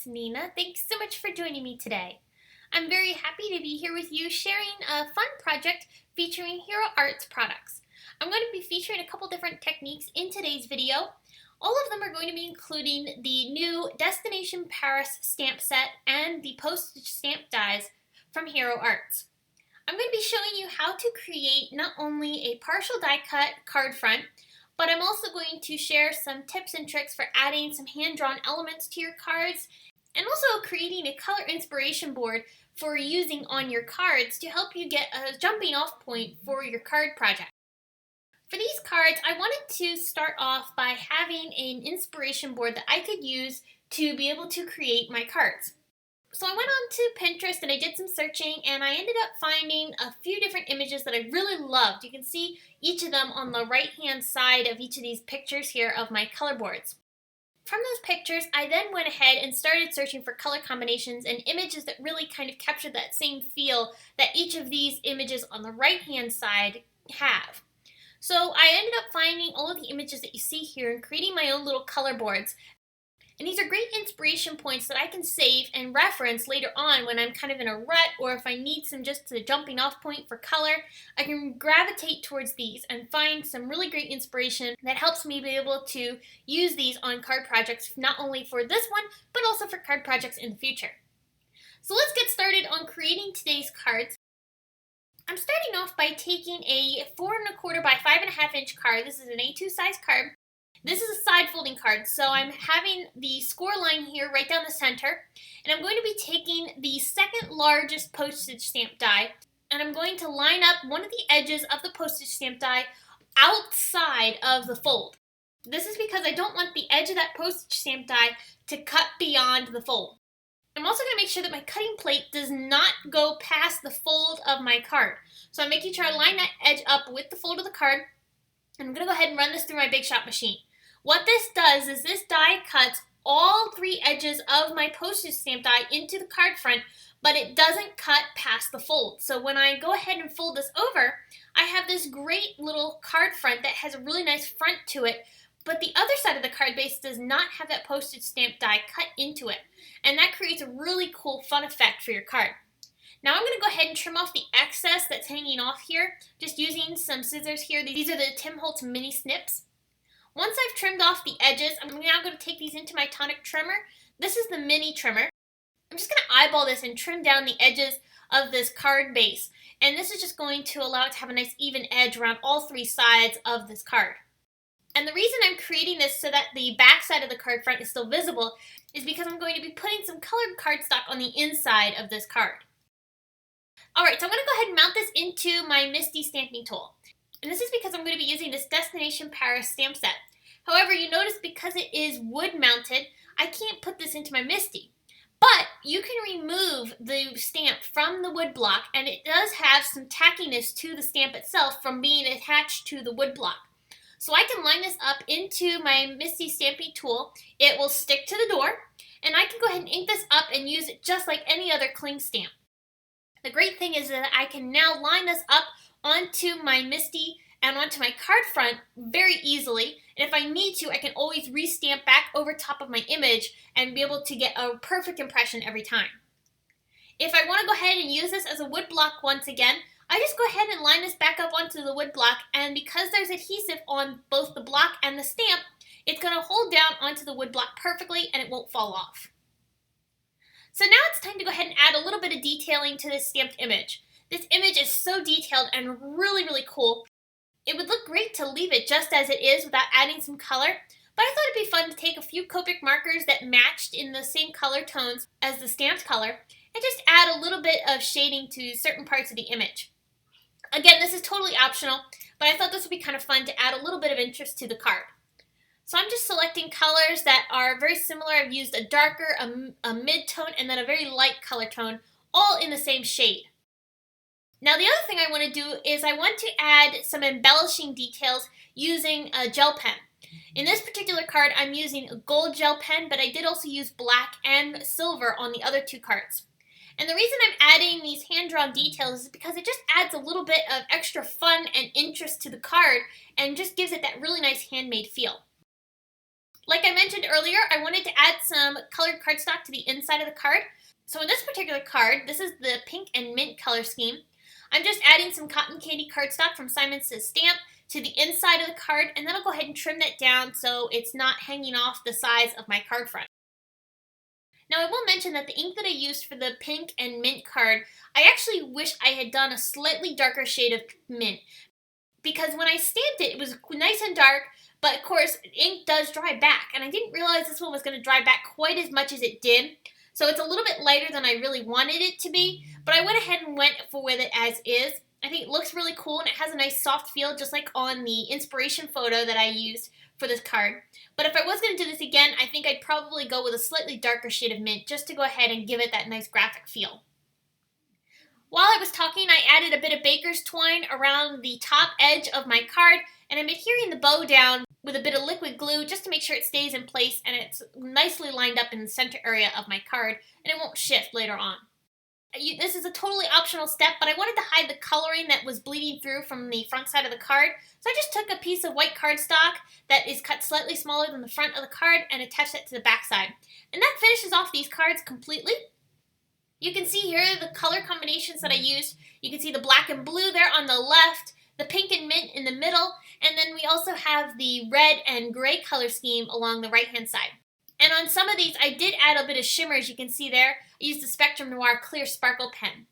Nina. Thanks so much for joining me today. I'm very happy to be here with you sharing a fun project featuring Hero Arts products. I'm going to be featuring a couple different techniques in today's video. All of them are going to be including the new Destination Paris stamp set and the postage stamp dies from Hero Arts. I'm going to be showing you how to create not only a partial die cut card front, but I'm also going to share some tips and tricks for adding some hand-drawn elements to your cards and also creating a color inspiration board for using on your cards to help you get a jumping off point for your card project. For these cards, I wanted to start off by having an inspiration board that I could use to be able to create my cards. So I went on to Pinterest and I did some searching and I ended up finding a few different images that I really loved. You can see each of them on the right hand side of each of these pictures here of my color boards. From those pictures, I then went ahead and started searching for color combinations and images that really kind of captured that same feel that each of these images on the right hand side have. So I ended up finding all of the images that you see here and creating my own little color boards. And these are great inspiration points that I can save and reference later on when I'm kind of in a rut, or if I need some just a jumping off point for color, I can gravitate towards these and find some really great inspiration that helps me be able to use these on card projects, not only for this one, but also for card projects in the future. So let's get started on creating today's cards. I'm starting off by taking a 4 1/4 by 5.5 inch card. This is an A2 size card. This is a side folding card, so I'm having the score line here right down the center, and I'm going to be taking the second largest postage stamp die, and I'm going to line up one of the edges of the postage stamp die outside of the fold. This is because I don't want the edge of that postage stamp die to cut beyond the fold. I'm also going to make sure that my cutting plate does not go past the fold of my card. So I'm making sure I line that edge up with the fold of the card, and I'm going to go ahead and run this through my Big Shot machine. What this does is this die cuts all 3 edges of my postage stamp die into the card front, but it doesn't cut past the fold. So when I go ahead and fold this over, I have this great little card front that has a really nice front to it, but the other side of the card base does not have that postage stamp die cut into it. And that creates a really cool, fun effect for your card. Now I'm going to go ahead and trim off the excess that's hanging off here, just using some scissors here. These are the Tim Holtz mini snips. Once I've trimmed off the edges, I'm now going to take these into my tonic trimmer. This is the mini trimmer. I'm just going to eyeball this and trim down the edges of this card base. And this is just going to allow it to have a nice even edge around all 3 sides of this card. And the reason I'm creating this so that the back side of the card front is still visible is because I'm going to be putting some colored cardstock on the inside of this card. Alright, so I'm going to go ahead and mount this into my Misty stamping tool. And this is because I'm going to be using this Destination Paris stamp set. However, you notice because it is wood mounted, I can't put this into my Misty. But you can remove the stamp from the wood block, and it does have some tackiness to the stamp itself from being attached to the wood block. So I can line this up into my Misty stamping tool. It will stick to the door, and I can go ahead and ink this up and use it just like any other cling stamp. The great thing is that I can now line this up onto my Misty and onto my card front very easily, and if I need to, I can always re-stamp back over top of my image and be able to get a perfect impression every time. If I want to go ahead and use this as a wood block once again, I just go ahead and line this back up onto the wood block, and because there's adhesive on both the block and the stamp, it's going to hold down onto the wood block perfectly and it won't fall off. So now it's time to go ahead and add a little bit of detailing to this stamped image. This image is so detailed and really, really cool. It would look great to leave it just as it is without adding some color, but I thought it'd be fun to take a few Copic markers that matched in the same color tones as the stamped color and just add a little bit of shading to certain parts of the image. Again, this is totally optional, but I thought this would be kind of fun to add a little bit of interest to the card. So I'm just selecting colors that are very similar. I've used a darker, a mid-tone, and then a very light color tone, all in the same shade. Now the other thing I want to do is I want to add some embellishing details using a gel pen. In this particular card, I'm using a gold gel pen, but I did also use black and silver on the other 2 cards. And the reason I'm adding these hand-drawn details is because it just adds a little bit of extra fun and interest to the card and just gives it that really nice handmade feel. Like I mentioned earlier, I wanted to add some colored cardstock to the inside of the card. So in this particular card, this is the pink and mint color scheme. I'm just adding some cotton candy cardstock from Simon Says Stamp to the inside of the card, and then I'll go ahead and trim that down so it's not hanging off the sides of my card front. Now I will mention that the ink that I used for the pink and mint card, I actually wish I had done a slightly darker shade of mint, because when I stamped it, it was nice and dark, but of course ink does dry back, and I didn't realize this one was going to dry back quite as much as it did. So it's a little bit lighter than I really wanted it to be, but I went ahead and went with it as is. I think it looks really cool, and it has a nice soft feel, just like on the inspiration photo that I used for this card. But if I was going to do this again, I think I'd probably go with a slightly darker shade of mint just to go ahead and give it that nice graphic feel. While I was talking, I added a bit of baker's twine around the top edge of my card, and I'm adhering the bow down with a bit of liquid glue just to make sure it stays in place and it's nicely lined up in the center area of my card, and it won't shift later on. This is a totally optional step, but I wanted to hide the coloring that was bleeding through from the front side of the card, so I just took a piece of white cardstock that is cut slightly smaller than the front of the card and attached it to the back side. And that finishes off these cards completely. You can see here the color combinations that I used. You can see the black and blue there on the left, the pink and mint in the middle, and then we also have the red and gray color scheme along the right-hand side. And on some of these, I did add a bit of shimmer, as you can see there. I used the Spectrum Noir Clear Sparkle pen.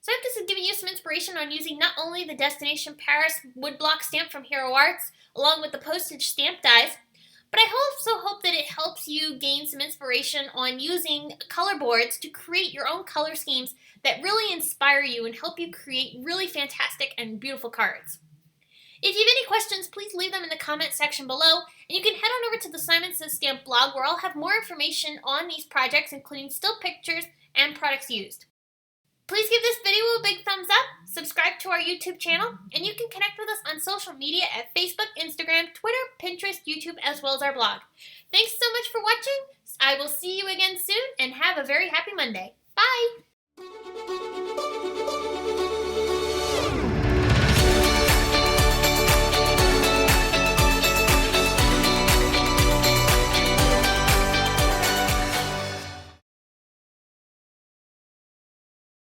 So I hope this has given you some inspiration on using not only the Destination Paris woodblock stamp from Hero Arts, along with the postage stamp dies, but I also hope that it helps you gain some inspiration on using color boards to create your own color schemes that really inspire you and help you create really fantastic and beautiful cards. If you have any questions, please leave them in the comment section below, and you can head on over to the Simon Says Stamp blog, where I'll have more information on these projects, including still pictures and products used. Please give this video a big thumbs up, subscribe to our YouTube channel, and you can connect with us on social media at Facebook, Instagram, Twitter, Pinterest, YouTube, as well as our blog. Thanks so much for watching. I will see you again soon, and have a very happy Monday. Bye!